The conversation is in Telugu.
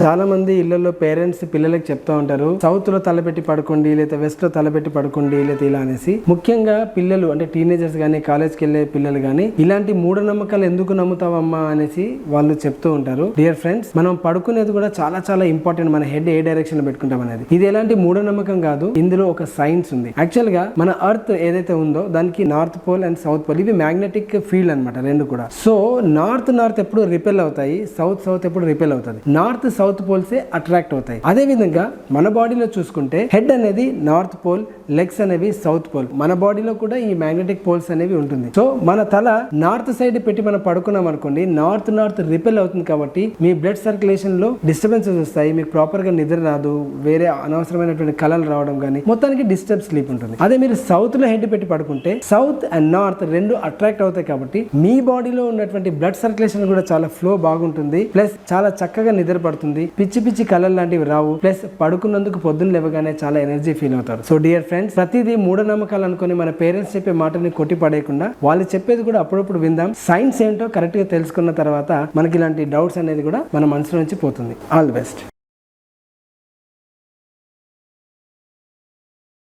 చాలా మంది ఇళ్లలో పేరెంట్స్ పిల్లలకి చెప్తా ఉంటారు, సౌత్ లో తలపెట్టి పడుకోండి, లేదా వెస్ట్ లో తలపెట్టి పడుకోండి, లేదా ఇలా అనేసి. ముఖ్యంగా పిల్లలు అంటే టీనేజర్స్ గానీ, కాలేజ్కి వెళ్ళే పిల్లలు గానీ ఇలాంటి మూఢనమ్మకాలు ఎందుకు నమ్ముతావమ్మా అనేసి వాళ్ళు చెప్తూ ఉంటారు. డియర్ ఫ్రెండ్స్, మనం పడుకునేది కూడా చాలా చాలా ఇంపార్టెంట్. మన హెడ్ ఏ డైరెక్షన్ లో పెట్టుకుంటాం అనేది. ఇది ఎలాంటి మూఢనమ్మకం కాదు, ఇందులో ఒక సైన్స్ ఉంది. యాక్చువల్ గా మన ఎర్త్ ఏదైతే ఉందో దానికి north pole and south pole ఇవి మ్యాగ్నెటిక్ ఫీల్డ్ అనమాట, రెండు కూడా. సో నార్త్ ఎప్పుడు రిపెల్ అవుతాయి, సౌత్ ఎప్పుడు రిపెల్ అవుతుంది. నార్త్ సౌత్ పోల్సే అట్రాక్ట్ అవుతాయి. అదే విధంగా మన బాడీలో చూసుకుంటే హెడ్ అనేది నార్త్ పోల్, లెగ్స్ అనేవి సౌత్ పోల్. మన బాడీలో కూడా ఈ మ్యాగ్నెటిక్ పోల్స్ అనేవి ఉంటుంది. సో మన తల నార్త్ సైడ్ పెట్టి మనం పడుకున్నాం అనుకోండి, నార్త్ రిపెల్ అవుతుంది. కాబట్టి మీ బ్లడ్ సర్క్యులేషన్ లో డిస్టర్బెన్సెస్ వస్తాయి, మీకు ప్రాపర్ గా నిద్ర రాదు, వేరే అనవసరమైనటువంటి కలలు రావడం కానీ, మొత్తానికి డిస్టర్బ్ స్లీప్ ఉంటుంది. అదే మీరు సౌత్ లో హెడ్ పెట్టి పడుకుంటే సౌత్ అండ్ నార్త్ రెండు అట్రాక్ట్ అవుతాయి. కాబట్టి మీ బాడీలో ఉన్నటువంటి బ్లడ్ సర్క్యులేషన్ కూడా చాలా ఫ్లో బాగుంటుంది, ప్లస్ చాలా చక్కగా నిద్ర పడుతుంది, పిచ్చి కలలు లాంటివి రావు, ప్లస్ పడుకున్నందుకు పొద్దున్న లేవగానే చాలా ఎనర్జీ ఫీల్ అవుతారు. సో డియర్ ఫ్రెండ్స్, ప్రతిదీ మూఢనమ్మకాలు అనుకుని మన పేరెంట్స్ చెప్పే మాటని కొట్టి పడేయకుండా వాళ్ళు చెప్పేది కూడా అప్పుడప్పుడు విందాం. సైన్స్ ఏంటో కరెక్ట్ గా తెలుసుకున్న తర్వాత మనకి ఇలాంటి డౌట్స్ అనేది కూడా మన మనసులో నుంచి పోతుంది. All the best.